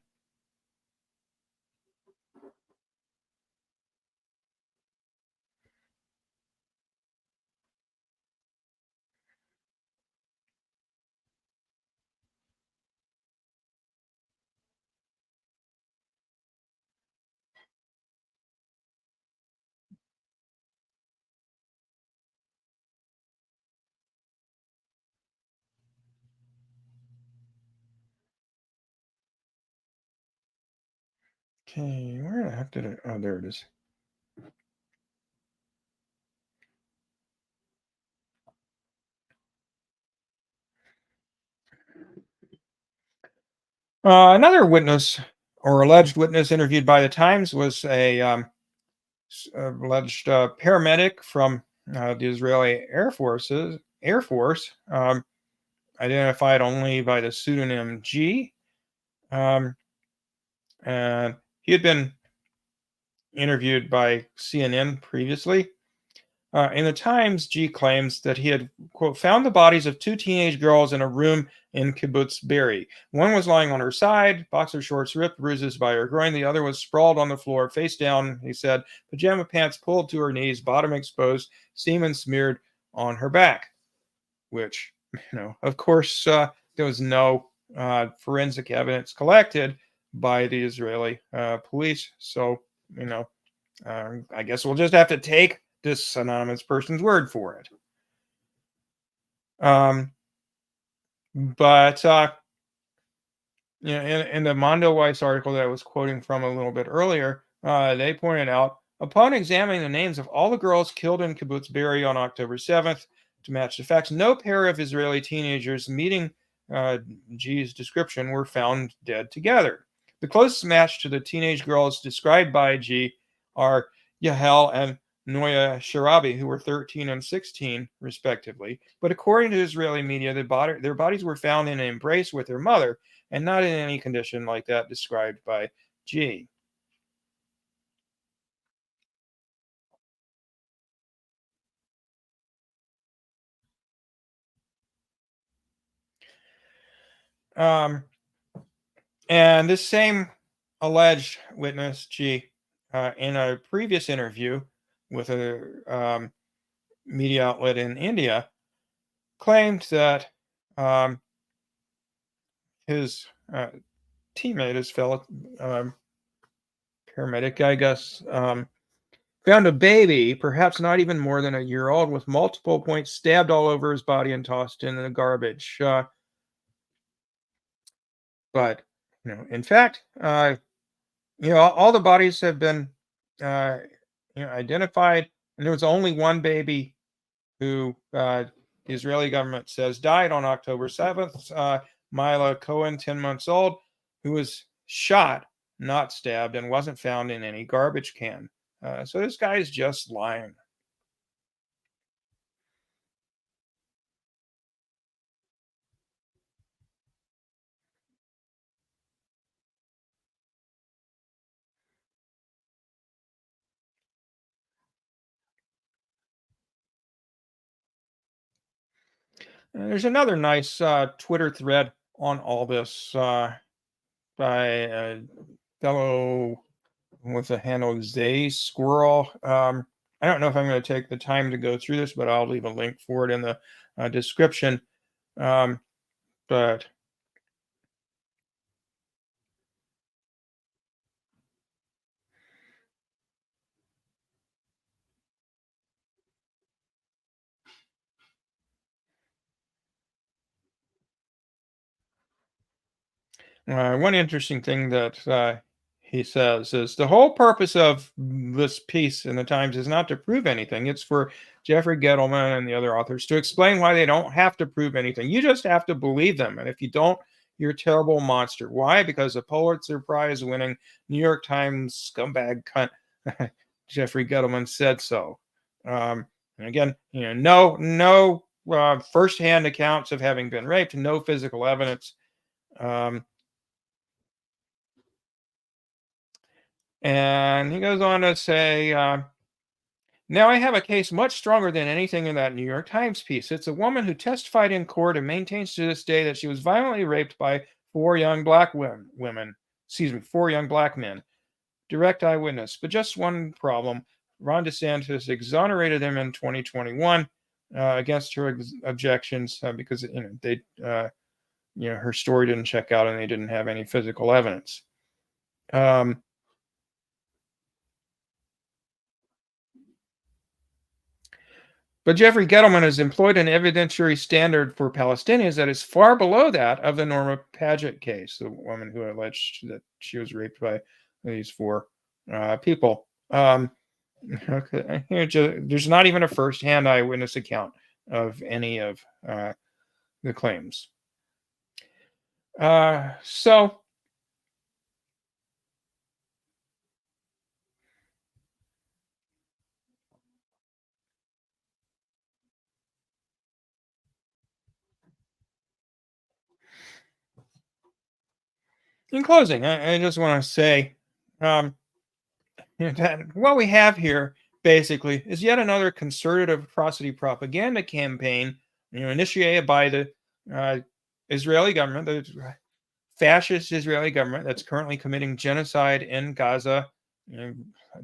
Okay, where the heck did it? Oh, there it is. Another witness or alleged witness interviewed by the Times was a alleged paramedic from the Israeli Air Force, identified only by the pseudonym G. Um, and he had been interviewed by CNN previously. In the Times, G claims that he had, quote, found the bodies of two teenage girls in a room in Kibbutz Be'eri. One was lying on her side, boxer shorts ripped, bruises by her groin. The other was sprawled on the floor, face down, he said, pajama pants pulled to her knees, bottom exposed, semen smeared on her back. Which, of course, there was no forensic evidence collected by the Israeli police. So, I guess we'll just have to take this anonymous person's word for it. Um, but in the Mondo Weiss article that I was quoting from a little bit earlier, they pointed out upon examining the names of all the girls killed in Kibbutz Be'eri on October 7th to match the facts, no pair of Israeli teenagers meeting uh, G's description were found dead together. The closest match to the teenage girls described by G are Yahel and Noya Sharabi, who were 13 and 16, respectively. But according to Israeli media, their bodies were found in an embrace with their mother and not in any condition like that described by G. Um, and this same alleged witness, G, in a previous interview with a media outlet in India, claimed that um, his teammate, his fellow paramedic, I guess, found a baby, perhaps not even more than a year old, with multiple points stabbed all over his body and tossed in the garbage. But in fact, all the bodies have been uh, identified, and there was only one baby who the Israeli government says died on October 7th. Mila Cohen, 10 months old, who was shot, not stabbed, and wasn't found in any garbage can. So this guy is just lying. There's another nice Twitter thread on all this by a fellow with the handle Zay Squirrel. I don't know if I'm going to take the time to go through this, but I'll leave a link for it in the description. Um, but one interesting thing that he says is the whole purpose of this piece in the Times is not to prove anything. It's for Jeffrey Gettleman and the other authors to explain why they don't have to prove anything. You just have to believe them. And if you don't, you're a terrible monster. Why? Because a Pulitzer Prize winning New York Times scumbag cunt, Jeffrey Gettleman, said so. And again, no firsthand accounts of having been raped, no physical evidence. Um, And he goes on to say, now I have a case much stronger than anything in that New York Times piece. It's a woman who testified in court and maintains to this day that she was violently raped by four young black men, direct eyewitness. But just one problem. Ron DeSantis exonerated them in 2021 against her objections because her story didn't check out and they didn't have any physical evidence. Um, But Jeffrey Gettleman has employed an evidentiary standard for Palestinians that is far below that of the Norma Paget case, the woman who alleged that she was raped by these four people. Okay, there's not even a first-hand eyewitness account of any of the claims. So in closing, I just want to say um, that what we have here basically is yet another concerted atrocity propaganda campaign, initiated by the uh, Israeli government, the fascist Israeli government that's currently committing genocide in Gaza. You know,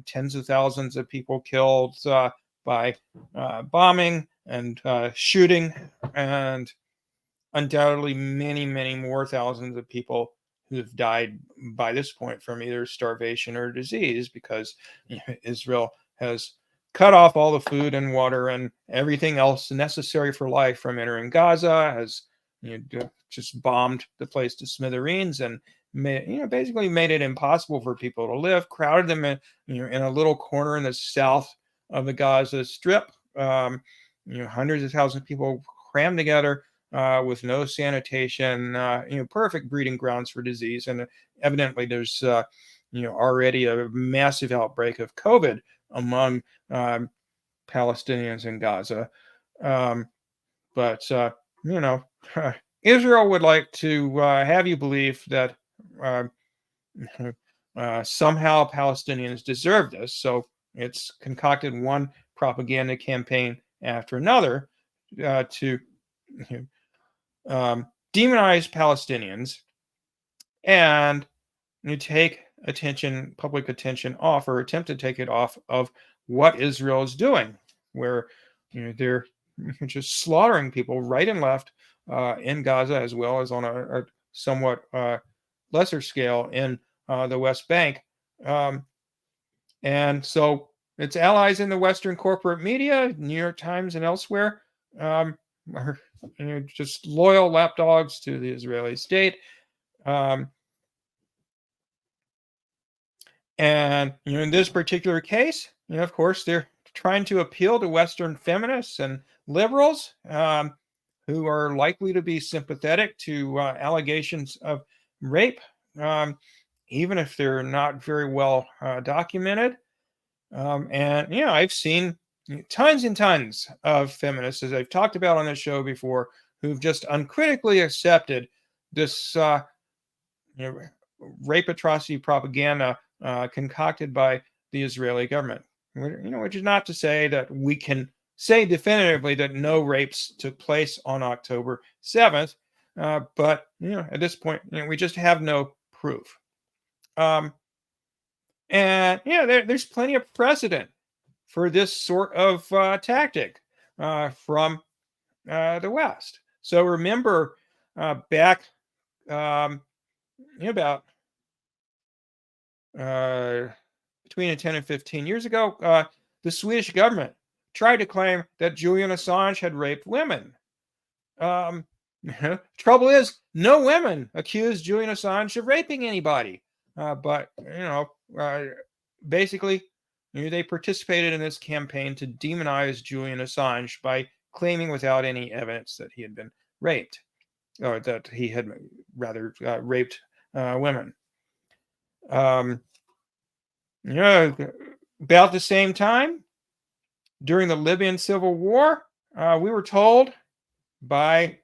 tens of thousands of people killed by bombing and shooting, and undoubtedly many, many more thousands of people who've died by this point from either starvation or disease because Israel has cut off all the food and water and everything else necessary for life from entering Gaza, has just bombed the place to smithereens and basically made it impossible for people to live, crowded them in a little corner in the south of the Gaza Strip. Hundreds of thousands of people crammed together with no sanitation, perfect breeding grounds for disease. And evidently, there's already a massive outbreak of COVID among Palestinians in Gaza. But Israel would like to have you believe that uh, somehow Palestinians deserve this. So it's concocted one propaganda campaign after another to demonize Palestinians and take public attention off, or attempt to take it off of what Israel is doing, where they're just slaughtering people right and left in Gaza, as well as on a somewhat lesser scale in the West Bank. And so its allies in the Western corporate media, New York Times and elsewhere, are just loyal lapdogs to the Israeli state. And in this particular case, of course, they're trying to appeal to Western feminists and liberals who are likely to be sympathetic to allegations of rape, even if they're not very well documented. And I've seen tons and tons of feminists, as I've talked about on this show before, who've just uncritically accepted this you know, rape atrocity propaganda concocted by the Israeli government. Which is not to say that we can say definitively that no rapes took place on October 7th, but at this point, we just have no proof. Um, and there's plenty of precedent for this sort of tactic from the West. So remember back about uh, between 10 and 15 years ago, the Swedish government tried to claim that Julian Assange had raped women. Um, trouble is, no women accused Julian Assange of raping anybody. But uh, basically, they participated in this campaign to demonize Julian Assange by claiming without any evidence that he had been raped, or that he had rather raped women. Um, about the same time, during the Libyan civil war, we were told by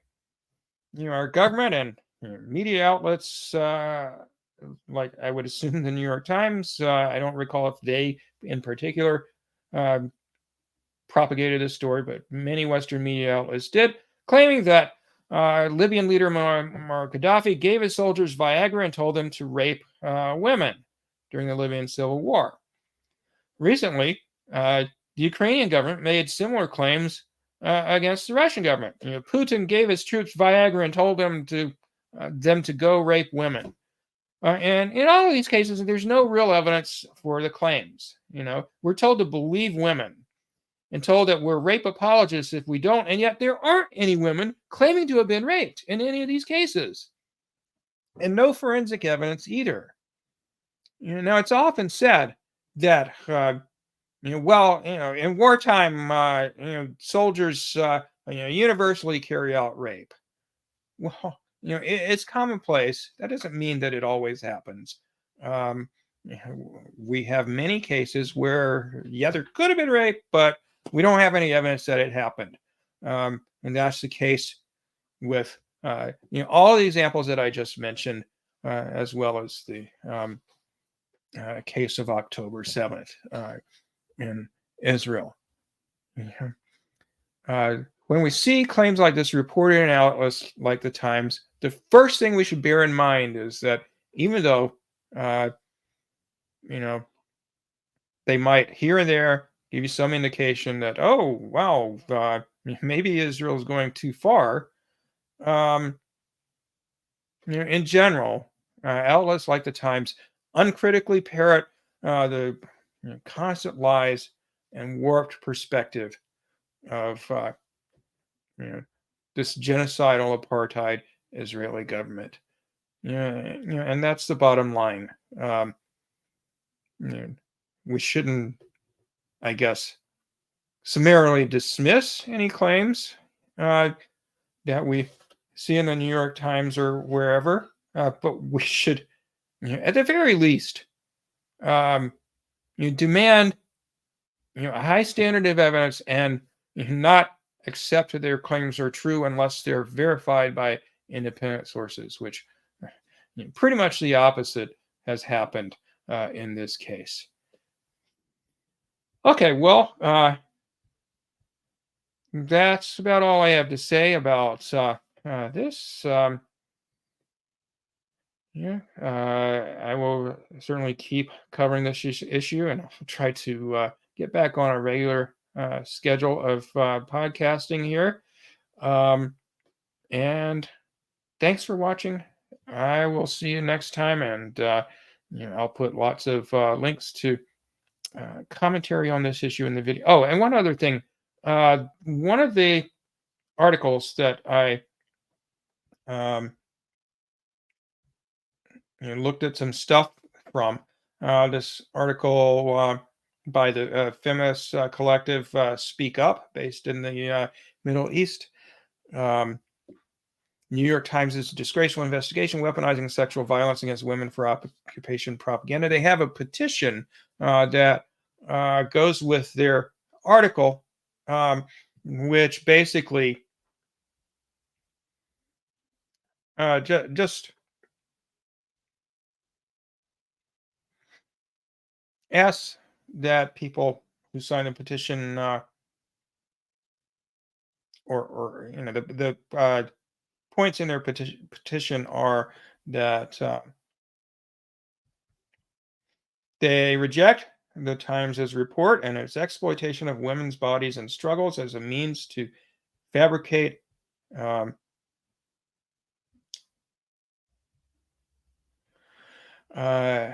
our government and media outlets, like I would assume the New York Times. I don't recall if they, in particular, uh, propagated this story, but many Western media outlets did, claiming that Libyan leader Muammar Gaddafi gave his soldiers Viagra and told them to rape women during the Libyan civil war. Recently, the Ukrainian government made similar claims against the Russian government. Putin gave his troops Viagra and told them to go rape women. And in all of these cases, there's no real evidence for the claims. We're told to believe women and told that we're rape apologists if we don't, and yet there aren't any women claiming to have been raped in any of these cases, and no forensic evidence either. Now it's often said that in wartime, soldiers, universally carry out rape. Well, it's commonplace. That doesn't mean that it always happens. Um, we have many cases where, there could have been rape, but we don't have any evidence that it happened. And that's the case with, all the examples that I just mentioned, as well as the case of October 7th in Israel. When we see claims like this reported in outlets like the Times, the first thing we should bear in mind is that even though, uh, you know, they might here and there give you some indication that, oh, wow, maybe Israel is going too far. Um, in general, outlets like the Times uncritically parrot the constant lies and warped perspective of this genocidal apartheid Israeli government. And that's the bottom line. You know, we shouldn't, I guess, summarily dismiss any claims that we see in the New York Times or wherever, but we should, at the very least, demand a high standard of evidence and not accept that their claims are true unless they're verified by independent sources, which pretty much the opposite has happened in this case. Okay, well, that's about all I have to say about this. I will certainly keep covering this issue, and I'll try to get back on a regular schedule of podcasting here. And thanks for watching. I will see you next time, and I'll put lots of links to commentary on this issue in the video. Oh, and one other thing. One of the articles that I um, looked at some stuff from, this article by the feminist collective Speak Up, based in the Middle East. New York Times' disgraceful investigation weaponizing sexual violence against women for occupation propaganda. They have a petition that goes with their article, which basically just asks that people who sign the petition or the points in their petition are that they reject the Times' report and its exploitation of women's bodies and struggles as a means to fabricate um, uh,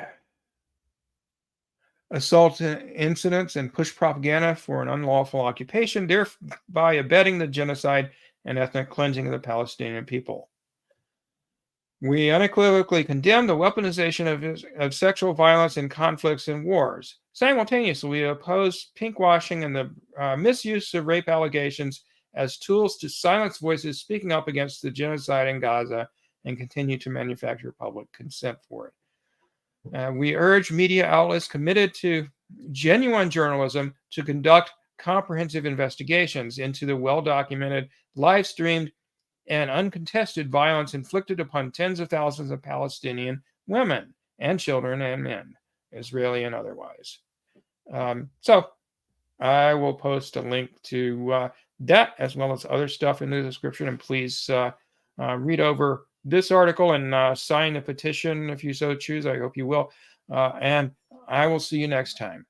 assault incidents and push propaganda for an unlawful occupation, thereby abetting the genocide and ethnic cleansing of the Palestinian people. We unequivocally condemn the weaponization of sexual violence in conflicts and wars. Simultaneously, we oppose pinkwashing and the misuse of rape allegations as tools to silence voices speaking up against the genocide in Gaza and continue to manufacture public consent for it. We urge media outlets committed to genuine journalism to conduct comprehensive investigations into the well-documented, live-streamed, and uncontested violence inflicted upon tens of thousands of Palestinian women and children and men, Israeli and otherwise. So I will post a link to that as well as other stuff in the description. And please read over this article and sign the petition if you so choose. I hope you will. And I will see you next time.